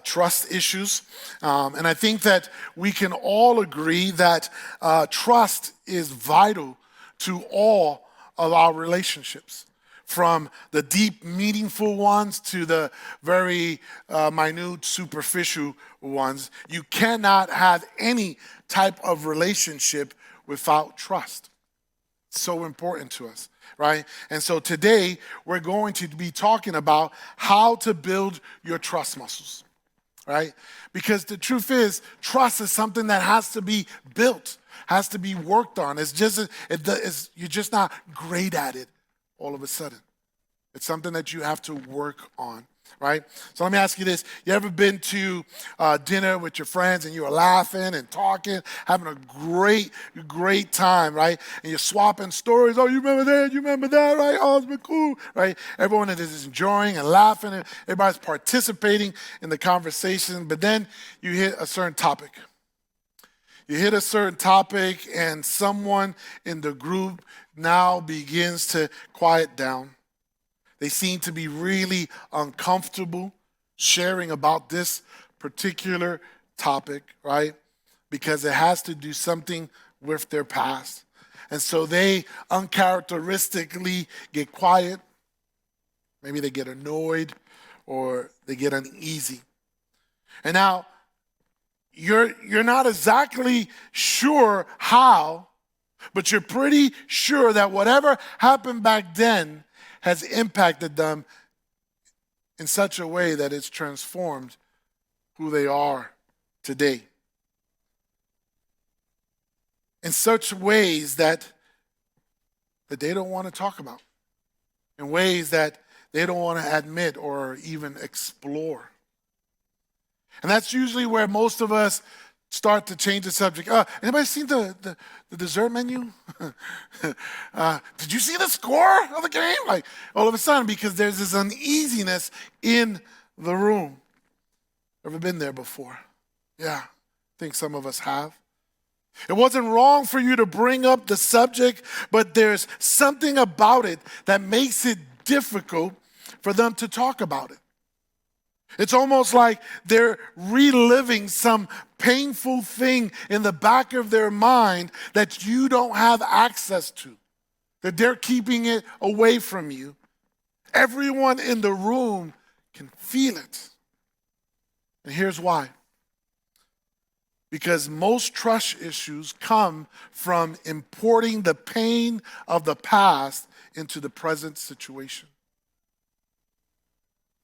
trust issues. And I think that we can all agree that trust is vital to all of our relationships, from the deep, meaningful ones to the very minute, superficial ones. You cannot have any type of relationship without trust. It's so important to us, right? And so today, we're going to be talking about how to build your trust muscles, right? Because the truth is, trust is something that has to be built, has to be worked on. You're just not great at it all of a sudden. It's something that you have to work on, right? So let me ask you this. You ever been to dinner with your friends and you were laughing and talking, having a great time, right? And you're swapping stories. Oh, you remember that? You remember that, right? Oh, it's been cool, right? Everyone is enjoying and laughing, and everybody's participating in the conversation. But then you hit a certain topic. You hit a certain topic, and someone in the group now begins to quiet down. They seem to be really uncomfortable sharing about this particular topic, right? Because it has to do something with their past. And so they uncharacteristically get quiet. Maybe they get annoyed or they get uneasy. And now, you're not exactly sure how, but you're pretty sure that whatever happened back then has impacted them in such a way that it's transformed who they are today. In such ways that they don't want to talk about. In ways that they don't want to admit or even explore. And that's usually where most of us start to change the subject. Anybody seen the dessert menu? Did you see the score of the game? Like all of a sudden, because there's this uneasiness in the room. Ever been there before? Yeah, I think some of us have. It wasn't wrong for you to bring up the subject, but there's something about it that makes it difficult for them to talk about it. It's almost like they're reliving some painful thing in the back of their mind that you don't have access to, that they're keeping it away from you. Everyone in the room can feel it. And here's why. Because most trust issues come from importing the pain of the past into the present situation.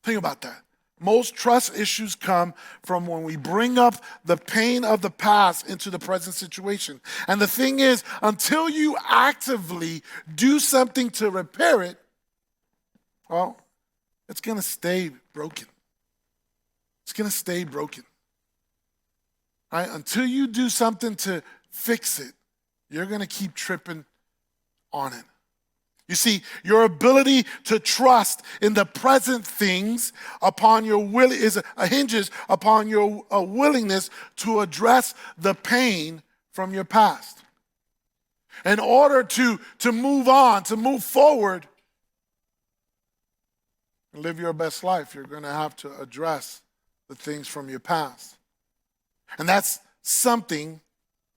Think about that. Most trust issues come from when we bring up the pain of the past into the present situation. And the thing is, until you actively do something to repair it, well, it's going to stay broken. It's going to stay broken. Right? Until you do something to fix it, you're going to keep tripping on it. You see, your ability to trust in the present things upon your will hinges upon your willingness to address the pain from your past. In order to move on, to move forward, and live your best life, you're going to have to address the things from your past. And that's something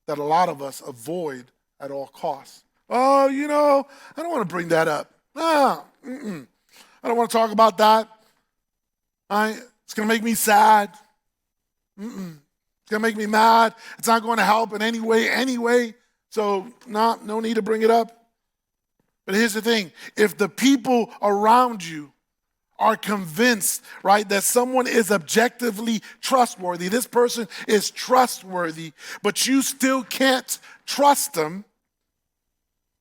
that a lot of us avoid at all costs. Oh, I don't want to bring that up. I don't want to talk about that. It's going to make me sad. It's going to make me mad. It's not going to help in any way anyway. So, no need to bring it up. But here's the thing. If the people around you are convinced, right, that someone is objectively trustworthy, this person is trustworthy, but you still can't trust them,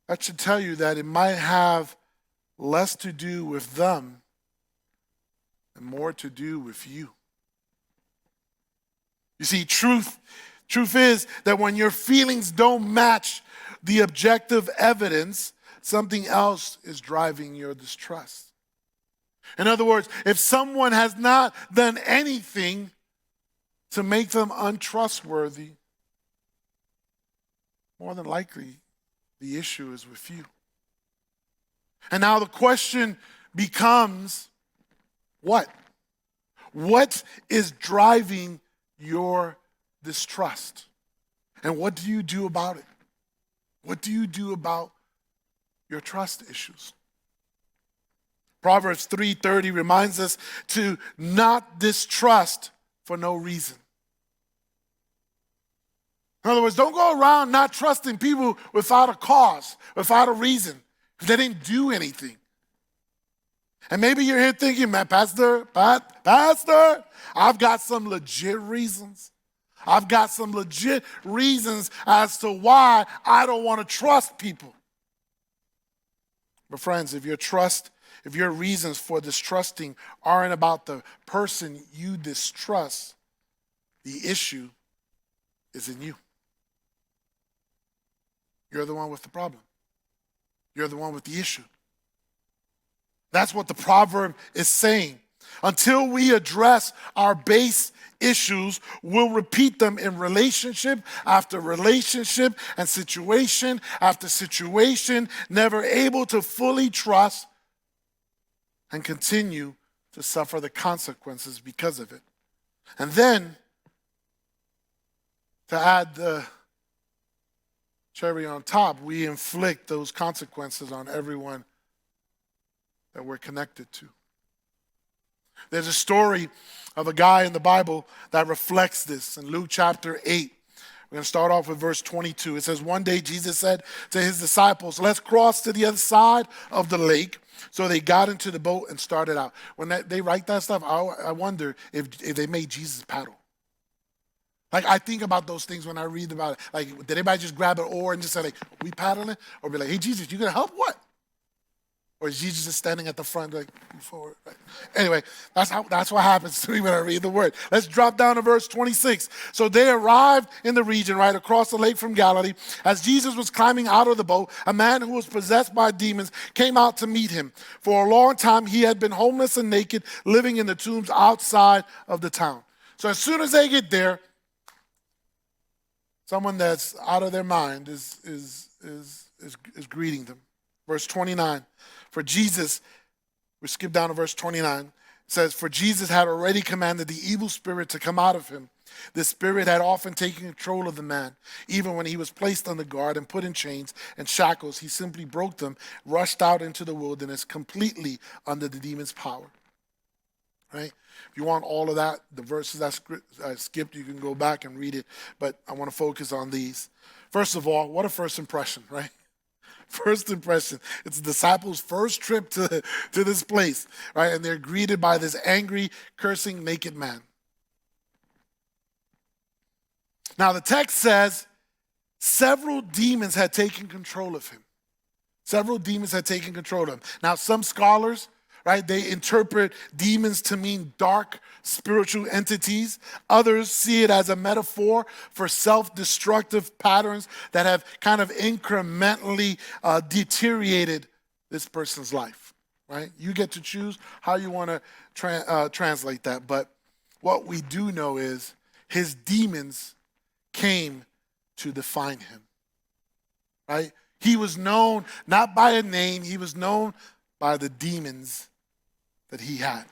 that should tell you that it might have less to do with them and more to do with you. You see, truth is that when your feelings don't match the objective evidence, something else is driving your distrust. In other words, if someone has not done anything to make them untrustworthy, more than likely, the issue is with you. And now the question becomes, what? What is driving your distrust? And what do you do about it? What do you do about your trust issues? Proverbs 3:30 reminds us to not distrust for no reason. In other words, don't go around not trusting people without a cause, without a reason, if they didn't do anything. And maybe you're here thinking, man, Pastor, I've got some legit reasons. I've got some legit reasons as to why I don't want to trust people. But friends, if your reasons for distrusting aren't about the person you distrust, the issue is in you. You're the one with the problem. You're the one with the issue. That's what the proverb is saying. Until we address our base issues, we'll repeat them in relationship after relationship and situation after situation, never able to fully trust and continue to suffer the consequences because of it. And then, to add the cherry on top, we inflict those consequences on everyone that we're connected to. There's a story of a guy in the Bible that reflects this in Luke chapter 8. We're going to start off with verse 22. It says, one day Jesus said to his disciples, let's cross to the other side of the lake. So they got into the boat and started out. When they write that stuff, I wonder if they made Jesus paddle. Like, I think about those things when I read about it. Like, did anybody just grab an oar and just say, like, we paddling? Or be like, hey, Jesus, you going to help? What? Or is Jesus just standing at the front, like, move forward? Right? Anyway, that's what happens to me when I read the word. Let's drop down to verse 26. So they arrived in the region, right, across the lake from Galilee. As Jesus was climbing out of the boat, a man who was possessed by demons came out to meet him. For a long time, he had been homeless and naked, living in the tombs outside of the town. So as soon as they get there, someone that's out of their mind is greeting them. Verse 29, for Jesus, we skip down to verse 29, it says, for Jesus had already commanded the evil spirit to come out of him. The spirit had often taken control of the man. Even when he was placed under guard and put in chains and shackles, he simply broke them, rushed out into the wilderness, completely under the demon's power. Right? If you want all of that, the verses I skipped, you can go back and read it, but I want to focus on these. First of all, what a first impression, right? First impression. It's the disciples' first trip to this place, right? And they're greeted by this angry, cursing, naked man. Now, the text says several demons had taken control of him. Several demons had taken control of him. Now, some scholars, right, they interpret demons to mean dark spiritual entities. Others see it as a metaphor for self-destructive patterns that have kind of incrementally deteriorated this person's life, right? You get to choose how you want to translate that. But what we do know is his demons came to define him, right? He was known not by a name, he was known by the demons that he had.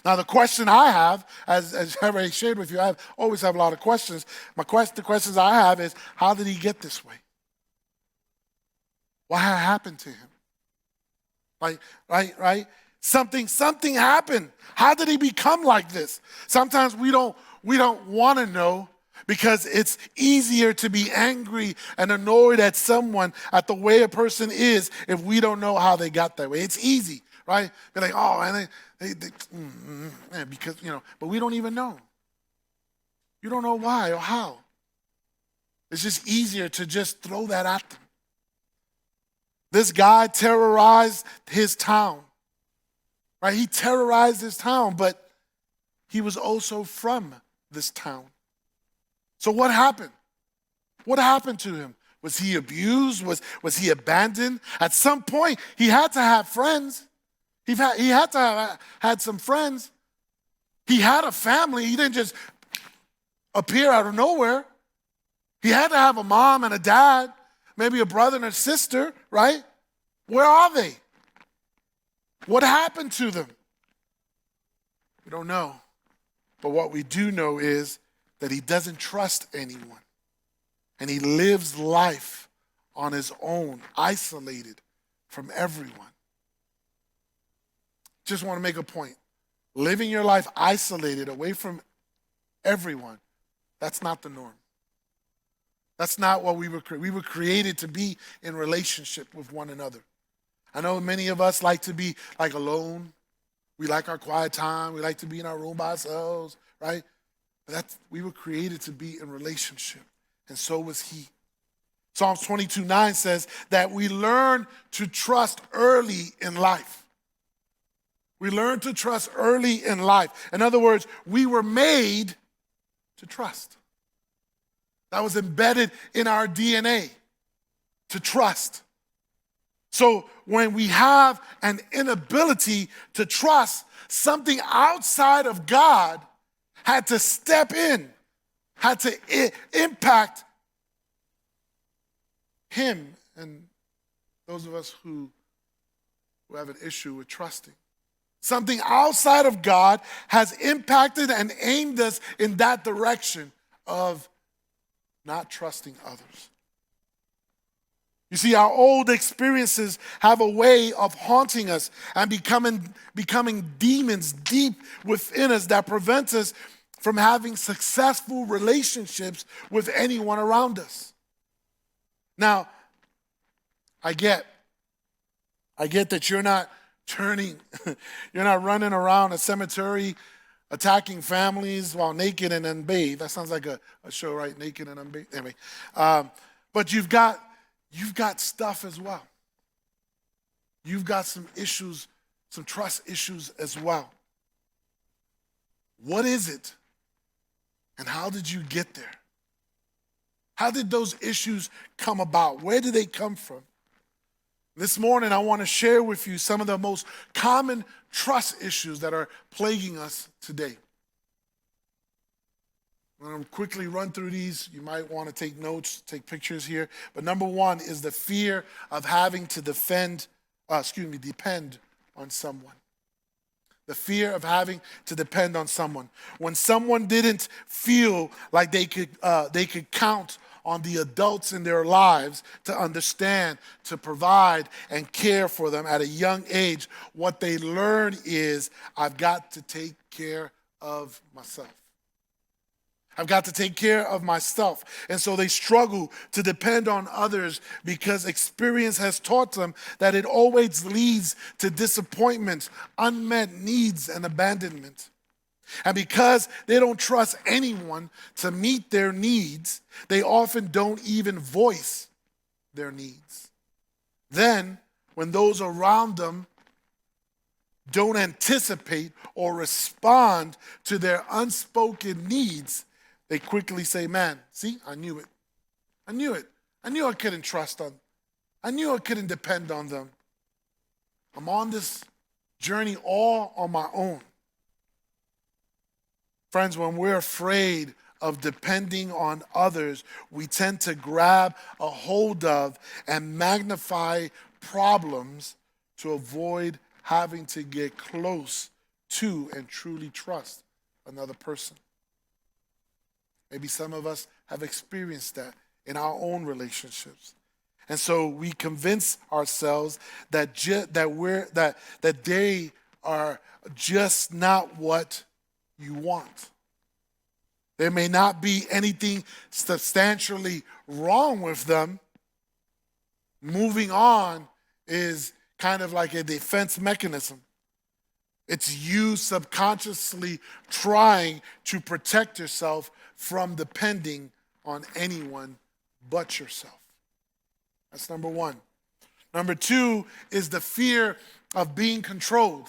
Now, the question I have, as I already shared with you, I always have a lot of questions. The questions I have is, how did he get this way? What happened to him? Right? Something happened. How did he become like this? Sometimes we don't want to know, because it's easier to be angry and annoyed at someone, at the way a person is, if we don't know how they got that way. It's easy, right? They're like, oh, and because, but we don't even know. You don't know why or how. It's just easier to just throw that at them. This guy terrorized his town, right? He terrorized his town, but he was also from this town. So what happened? What happened to him? Was he abused? Was he abandoned? At some point, he had to have friends. He had to have had some friends. He had a family. He didn't just appear out of nowhere. He had to have a mom and a dad, maybe a brother and a sister, right? Where are they? What happened to them? We don't know. But what we do know is that he doesn't trust anyone. And he lives life on his own, isolated from everyone. Just want to make a point. Living your life isolated, away from everyone, that's not the norm. That's not what we were created. We were created to be in relationship with one another. I know many of us like to be like alone. We like our quiet time. We like to be in our room by ourselves, right? But we were created to be in relationship, and so was he. Psalms 22:9 says that we learn to trust early in life. We learn to trust early in life. In other words, we were made to trust. That was embedded in our DNA, to trust. So when we have an inability to trust, something outside of God had to step in, had to impact him and those of us who have an issue with trusting. Something outside of God has impacted and aimed us in that direction of not trusting others. You see, our old experiences have a way of haunting us and becoming demons deep within us that prevent us from having successful relationships with anyone around us. Now, I get that you're not you're not running around a cemetery attacking families while naked and unbathed. That sounds like a show, right? Naked and unbathed. Anyway, but you've got stuff as well. You've got some issues, some trust issues as well. What is it? And how did you get there? How did those issues come about? Where did they come from? This morning, I want to share with you some of the most common trust issues that are plaguing us today. I'm going to quickly run through these. You might want to take notes, take pictures here. But number one is the fear of having to depend on someone. The fear of having to depend on someone. When someone didn't feel like they could count on the adults in their lives to understand, to provide, and care for them at a young age, what they learn is, I've got to take care of myself. I've got to take care of myself. And so they struggle to depend on others because experience has taught them that it always leads to disappointment, unmet needs, and abandonment. And because they don't trust anyone to meet their needs, they often don't even voice their needs. Then, when those around them don't anticipate or respond to their unspoken needs, they quickly say, man, see, I knew it. I knew it. I knew I couldn't trust them. I knew I couldn't depend on them. I'm on this journey all on my own. Friends, when we're afraid of depending on others, we tend to grab a hold of and magnify problems to avoid having to get close to and truly trust another person. Maybe some of us have experienced that in our own relationships. And so we convince ourselves that they are just not what you want. There may not be anything substantially wrong with them. Moving on is kind of like a defense mechanism. It's you subconsciously trying to protect yourself from depending on anyone but yourself. That's number one. Number two is the fear of being controlled.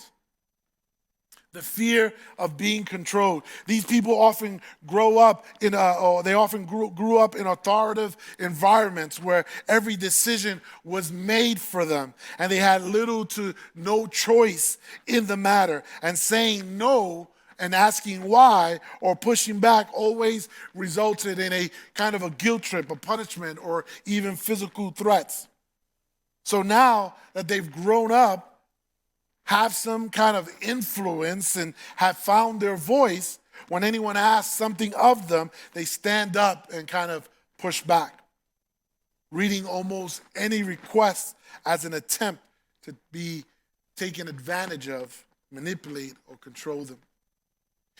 The fear of being controlled. These people often grew up in authoritative environments where every decision was made for them, and they had little to no choice in the matter. And saying no and asking why or pushing back always resulted in a kind of a guilt trip, a punishment, or even physical threats. So now that they've grown up, have some kind of influence and have found their voice, when anyone asks something of them, they stand up and kind of push back, reading almost any request as an attempt to be taken advantage of, manipulate, or control them.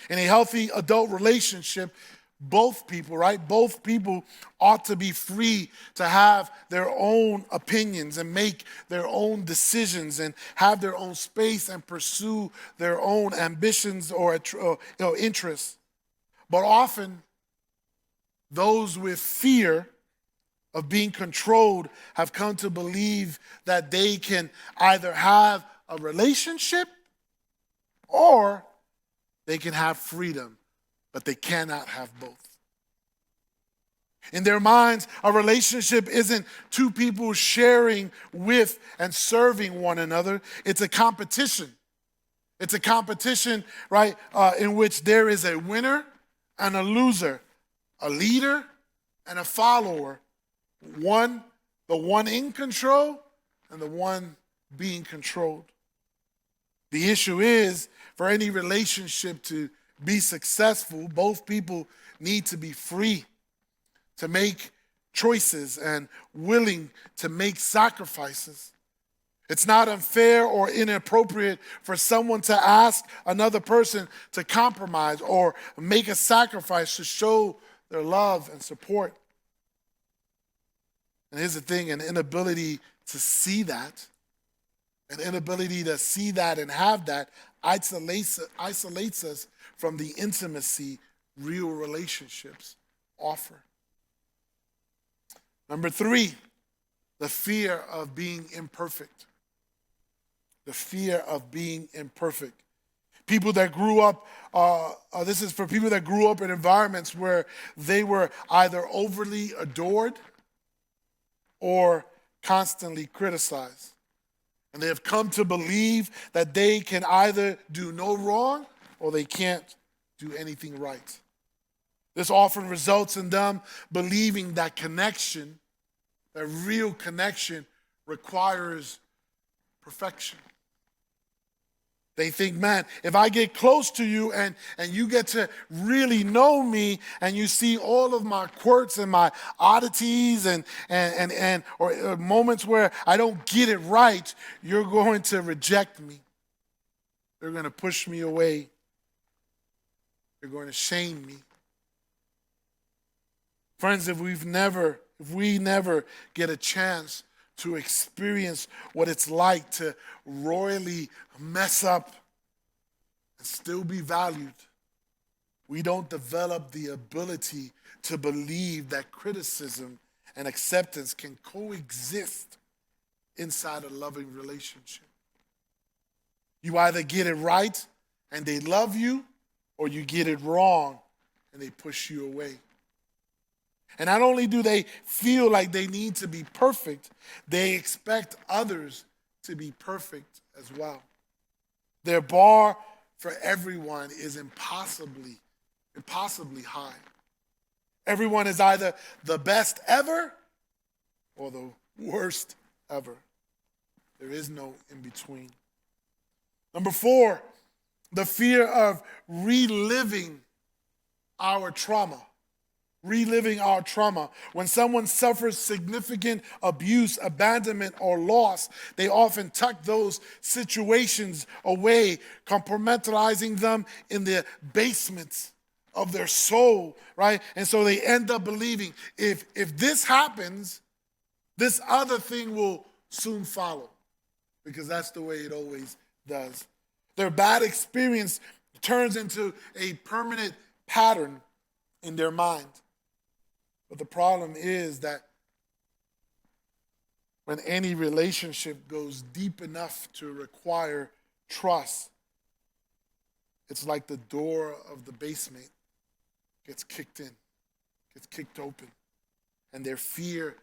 In a healthy adult relationship, both people, right? Both people ought to be free to have their own opinions and make their own decisions and have their own space and pursue their own ambitions or interests. But often, those with fear of being controlled have come to believe that they can either have a relationship or they can have freedom, but they cannot have both. In their minds, a relationship isn't two people sharing with and serving one another. It's a competition. It's a competition, right, in which there is a winner and a loser, a leader and a follower, the one in control and the one being controlled. The issue is, for any relationship to be successful, both people need to be free to make choices and willing to make sacrifices. It's not unfair or inappropriate for someone to ask another person to compromise or make a sacrifice to show their love and support. And here's the thing, an inability to see that, and have that isolates us from the intimacy real relationships offer. Number 3, the fear of being imperfect. The fear of being imperfect. People that grew up, this is for people that grew up in environments where they were either overly adored or constantly criticized. And they have come to believe that they can either do no wrong or they can't do anything right. This often results in them believing that connection, that real connection, requires perfection. They think, man, if I get close to you and you get to really know me and you see all of my quirks and my oddities or moments where I don't get it right, you're going to reject me. You're going to push me away. You're going to shame me. Friends, if we never get a chance to experience what it's like to royally mess up and still be valued, we don't develop the ability to believe that criticism and acceptance can coexist inside a loving relationship. You either get it right and they love you, or you get it wrong and they push you away. And not only do they feel like they need to be perfect, they expect others to be perfect as well. Their bar for everyone is impossibly high. Everyone is either the best ever or the worst ever. There is no in between. Number 4, the fear of reliving our trauma. Reliving our trauma. When someone suffers significant abuse, abandonment, or loss, they often tuck those situations away, compartmentalizing them in the basements of their soul, right? And so they end up believing if this happens, this other thing will soon follow, because that's the way it always does. Their bad experience turns into a permanent pattern in their mind. But the problem is that when any relationship goes deep enough to require trust, it's like the door of the basement gets kicked open, and their fear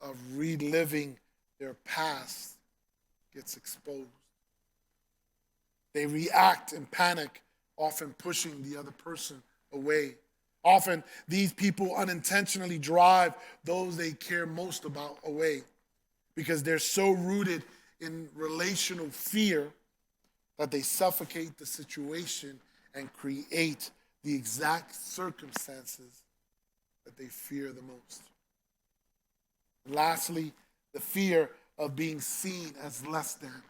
of reliving their past gets exposed. They react in panic, often pushing the other person away. Often, these people unintentionally drive those they care most about away because they're so rooted in relational fear that they suffocate the situation and create the exact circumstances that they fear the most. And lastly, the fear of being seen as less than.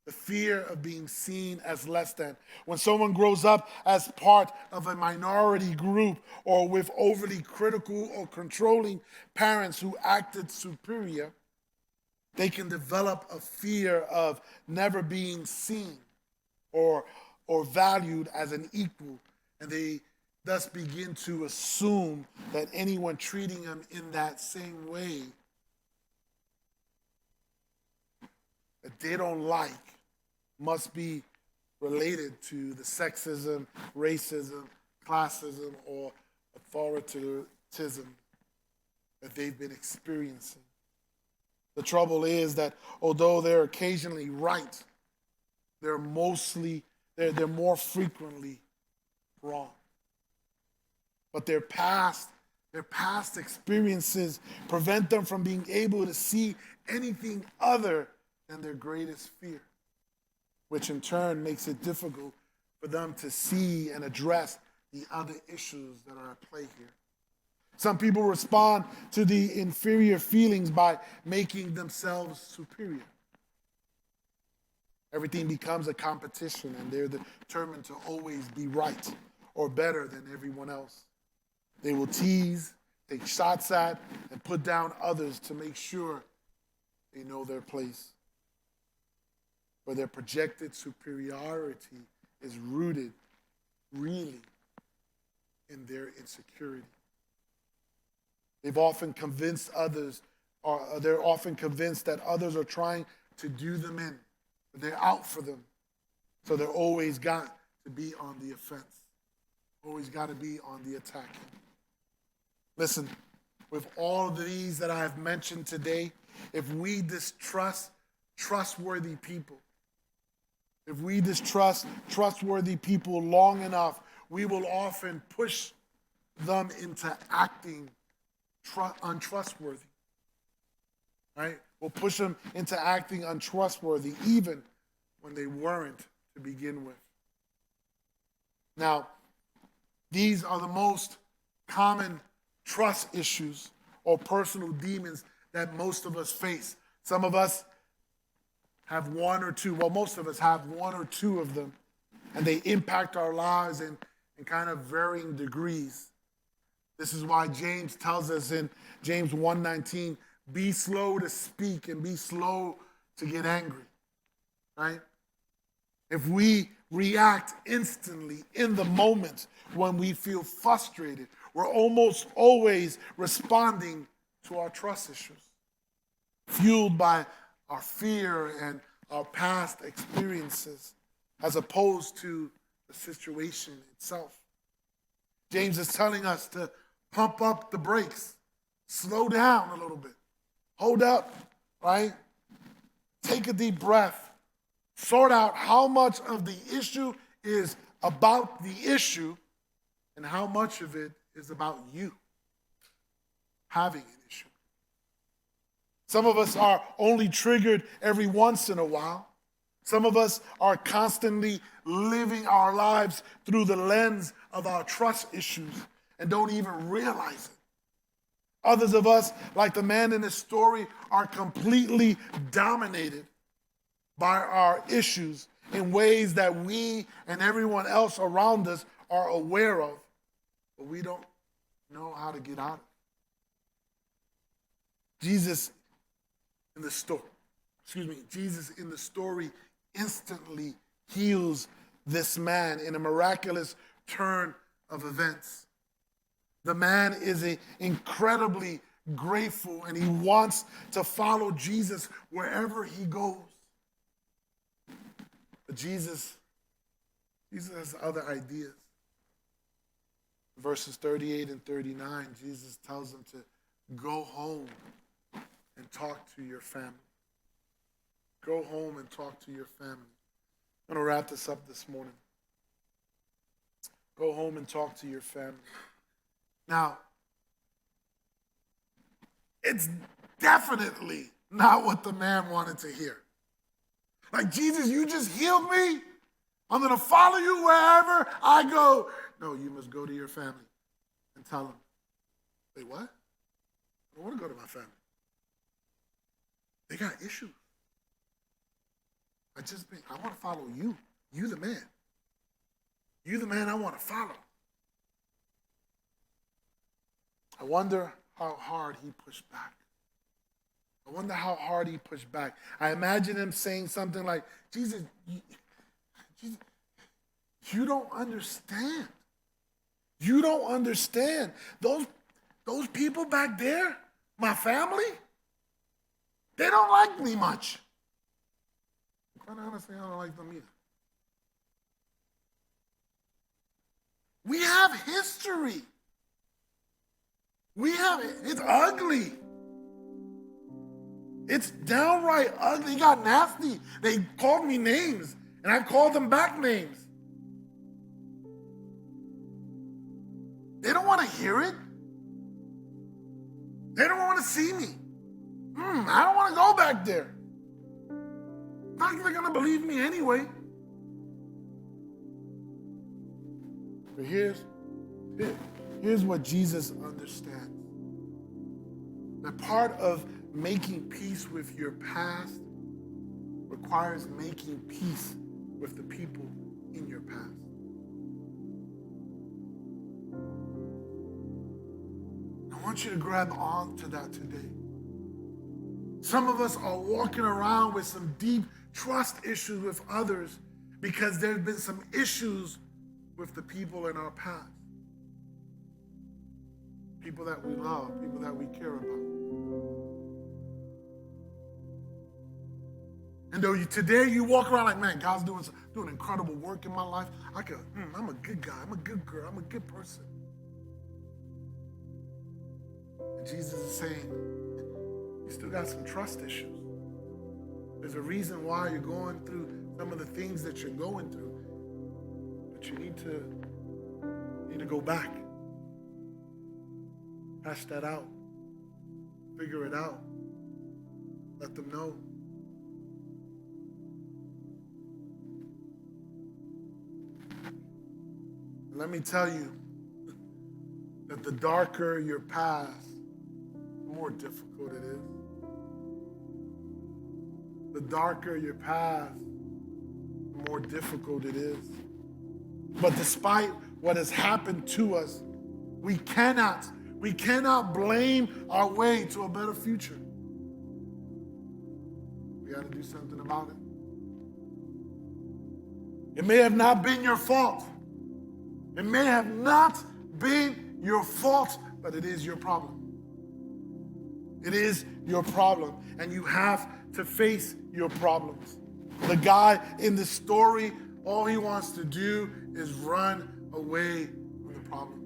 The fear of being seen as less than. When someone grows up as part of a minority group or with overly critical or controlling parents who acted superior, they can develop a fear of never being seen or valued as an equal, and they thus begin to assume that anyone treating them in that same way that they don't like must be related to the sexism, racism, classism, or authoritarism that they've been experiencing. The trouble is that although they're occasionally right, they're more frequently wrong. But their past experiences prevent them from being able to see anything other than their greatest fear, which in turn makes it difficult for them to see and address the other issues that are at play here. Some people respond to the inferior feelings by making themselves superior. Everything becomes a competition, and they're determined to always be right or better than everyone else. They will tease, take shots at, and put down others to make sure they know their place. Where their projected superiority is rooted really in their insecurity. They're often convinced that others are trying to do them in. They're out for them. So they're always got to be on the offense. Always got to be on the attack. Listen, with all of these that I have mentioned today, if we distrust trustworthy people, if we distrust trustworthy people long enough, we will often push them into acting untrustworthy. Right? We'll push them into acting untrustworthy even when they weren't to begin with. Now, these are the most common trust issues or personal demons that most of us face. Some of us have one or two, well, most of us have one or two of them, and they impact our lives in kind of varying degrees. This is why James tells us in James 1:19, be slow to speak and be slow to get angry, right? If we react instantly in the moment when we feel frustrated, we're almost always responding to our trust issues, fueled by our fear and our past experiences, as opposed to the situation itself. James is telling us to pump up the brakes, slow down a little bit, hold up, right? Take a deep breath, sort out how much of the issue is about the issue and how much of it is about you having an issue. Some of us are only triggered every once in a while. Some of us are constantly living our lives through the lens of our trust issues and don't even realize it. Others of us, like the man in this story, are completely dominated by our issues in ways that we and everyone else around us are aware of, but we don't know how to get out of it. Jesus in the story instantly heals this man in a miraculous turn of events. The man is incredibly grateful, and he wants to follow Jesus wherever he goes. But Jesus has other ideas. Verses 38 and 39, Jesus tells him to go home and talk to your family. Go home and talk to your family. I'm going to wrap this up this morning. Go home and talk to your family. Now, it's definitely not what the man wanted to hear. Like, Jesus, you just healed me? I'm going to follow you wherever I go. No, you must go to your family and tell them, wait, what? I don't want to go to my family. They got issues. I want to follow you. You the man. You the man I want to follow. I wonder how hard he pushed back. I wonder how hard he pushed back. I imagine him saying something like, Jesus, you don't understand. You don't understand. Those people back there, my family, they don't like me much. Quite honestly, I don't like them either. We have history. It's ugly. It's downright ugly. It got nasty. They called me names, and I called them back names. They don't want to hear it. They don't want to see me. I don't want to go back there. Not that they're going to believe me anyway. But here's what Jesus understands. That part of making peace with your past requires making peace with the people in your past. I want you to grab on to that today. Some of us are walking around with some deep trust issues with others because there's been some issues with the people in our past. People that we love, people that we care about. And though today you walk around like, man, God's doing incredible work in my life. I'm a good guy, I'm a good girl, I'm a good person. And Jesus is saying, you still got some trust issues. There's a reason why you're going through some of the things that you're going through. But you need to go back. Hash that out. Figure it out. Let them know. And let me tell you that the darker your past, the more difficult it is. The darker your past, the more difficult it is. But despite what has happened to us, we cannot blame our way to a better future. We got to do something about it. It may have not been your fault. It may have not been your fault, but it is your problem. It is your problem, and you have to face your problems. The guy in the story, all he wants to do is run away from the problems.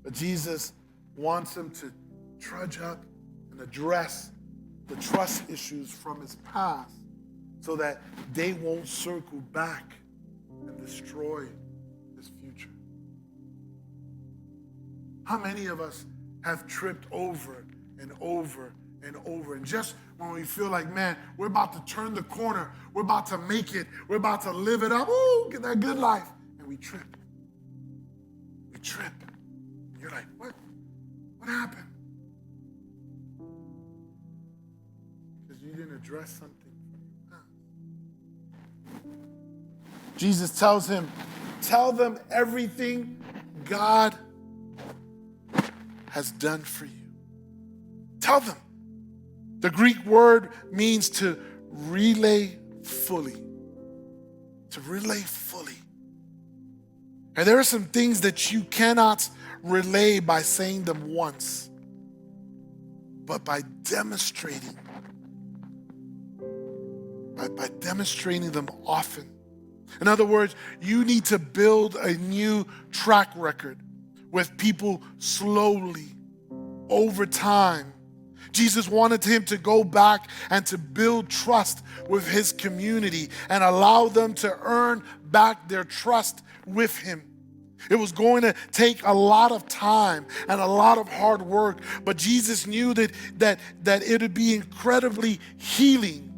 But Jesus wants him to trudge up and address the trust issues from his past so that they won't circle back and destroy his future. How many of us have tripped over and over and over? And just when we feel like, man, we're about to turn the corner, we're about to make it, we're about to live it up, ooh, get that good life, and we trip. We trip. And you're like, what? What happened? Because you didn't address something from your past. Jesus tells him, tell them everything God has done for you. Tell them. The Greek word means to relay fully. To relay fully. And there are some things that you cannot relay by saying them once, but by demonstrating. By demonstrating them often. In other words, you need to build a new track record with people slowly, over time. Jesus wanted him to go back and to build trust with his community and allow them to earn back their trust with him. It was going to take a lot of time and a lot of hard work, but Jesus knew that it would be incredibly healing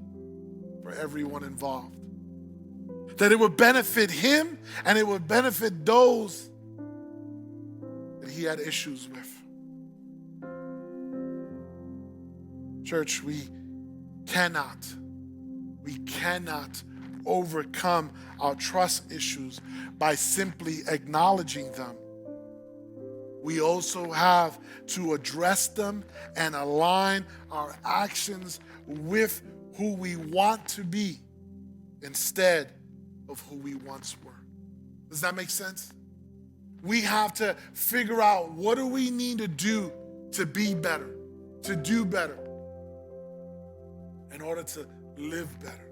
for for everyone involved. That it would benefit him and it would benefit those that he had issues with. Church, we cannot overcome our trust issues by simply acknowledging them. We also have to address them and align our actions with who we want to be instead of who we once were. Does that make sense? We have to figure out, what do we need to do to be better, to do better, in order to live better.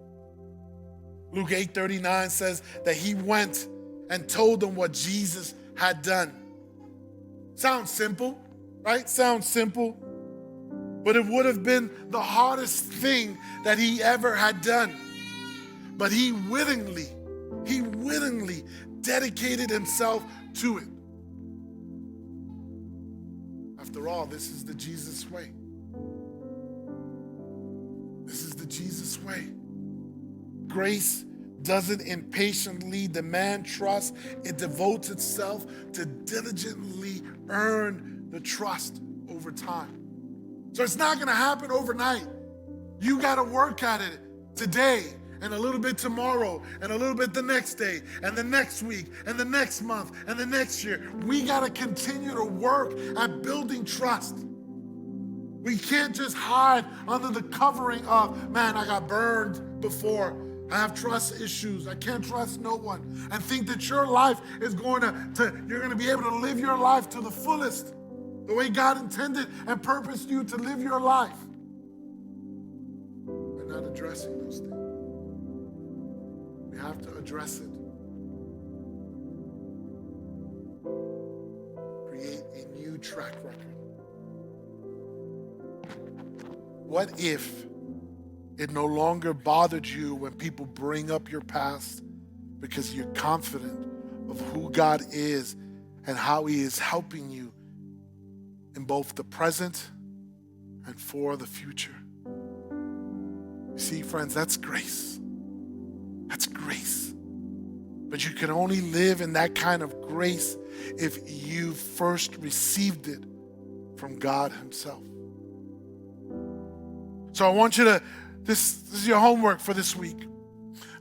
Luke 8:39 says that he went and told them what Jesus had done. Sounds simple, right? Sounds simple. But it would have been the hardest thing that he ever had done. But he willingly dedicated himself to it. After all, this is the Jesus way. This is the Jesus way. Grace doesn't impatiently demand trust. It devotes itself to diligently earn the trust over time. So it's not going to happen overnight. You got to work at it today and a little bit tomorrow and a little bit the next day and the next week and the next month and the next year. We got to continue to work at building trust. We can't just hide under the covering of, man, I got burned before. I have trust issues. I can't trust no one. And think that your life is you're going to be able to live your life to the fullest, the way God intended and purposed you to live your life. We're not addressing those things. We have to address it. Create a new track record. What if it no longer bothered you when people bring up your past, because you're confident of who God is and how he is helping you in both the present and for the future? You see, friends, that's grace. That's grace. But you can only live in that kind of grace if you first received it from God himself. So I want you to, this is your homework for this week.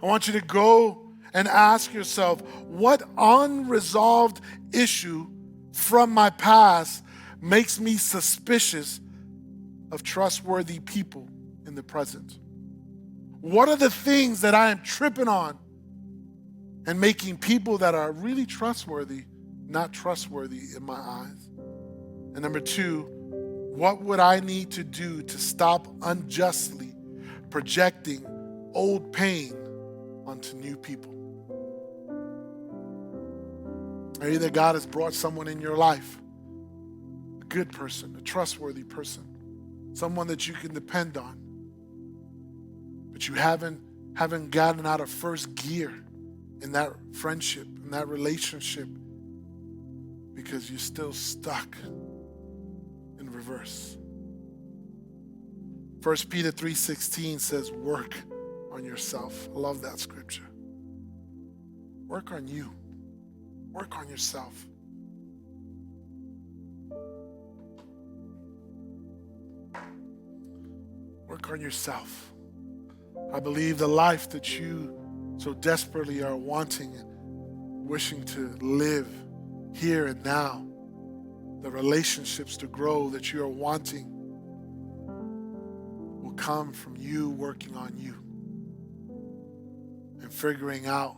I want you to go and ask yourself, what unresolved issue from my past makes me suspicious of trustworthy people in the present? What are the things that I am tripping on and making people that are really trustworthy not trustworthy in my eyes? And number two, what would I need to do to stop unjustly projecting old pain onto new people? Maybe that God has brought someone in your life, a good person, a trustworthy person, someone that you can depend on, but you haven't gotten out of first gear in that friendship, in that relationship, because you're still stuck in reverse. 1 Peter 3:16 says, work on yourself. I love that scripture. Work on you. Work on yourself. Work on yourself. I believe the life that you so desperately are wanting and wishing to live here and now, the relationships to grow that you are wanting, will come from you working on you and figuring out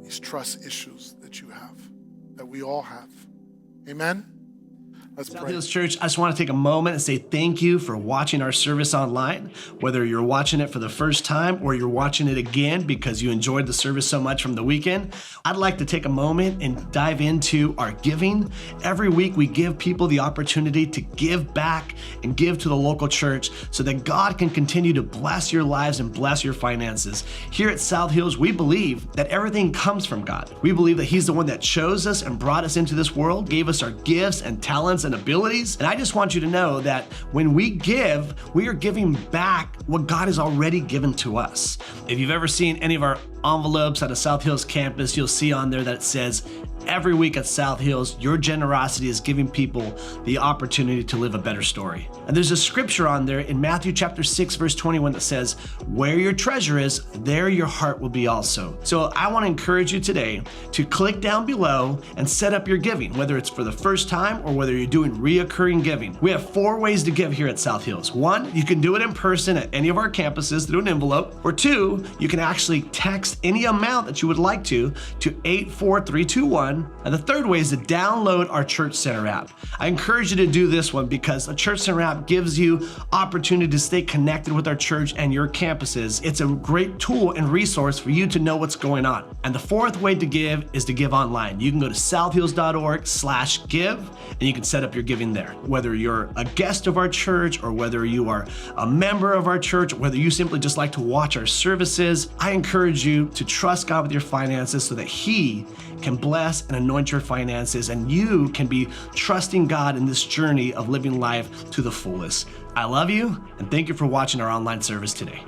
these trust issues that you have, that we all have. Amen? Let's pray. South Hills Church, I just want to take a moment and say thank you for watching our service online. Whether you're watching it for the first time or you're watching it again because you enjoyed the service so much from the weekend, I'd like to take a moment and dive into our giving. Every week we give people the opportunity to give back and give to the local church so that God can continue to bless your lives and bless your finances. Here at South Hills, we believe that everything comes from God. We believe that He's the one that chose us and brought us into this world, gave us our gifts and talents talents and abilities. And I just want you to know that when we give, we are giving back what God has already given to us. If you've ever seen any of our envelopes at a South Hills campus, you'll see on there that it says, every week at South Hills, your generosity is giving people the opportunity to live a better story. And there's a scripture on there in Matthew chapter 6, verse 21 that says, where your treasure is, there your heart will be also. So I want to encourage you today to click down below and set up your giving, whether it's for the first time or whether you're doing reoccurring giving. We have 4 ways to give here at South Hills. 1, you can do it in person at any of our campuses through an envelope. Or 2, you can actually text any amount that you would like to 84321. And the 3rd way is to download our Church Center app. I encourage you to do this one because the Church Center app gives you opportunity to stay connected with our church and your campuses. It's a great tool and resource for you to know what's going on. And the 4th way to give is to give online. You can go to southhills.org/give and you can set up your giving there. Whether you're a guest of our church or whether you are a member of our church, or whether you simply just like to watch our services, I encourage you to trust God with your finances so that He can bless and anoint your finances, and you can be trusting God in this journey of living life to the fullest. I love you, and thank you for watching our online service today.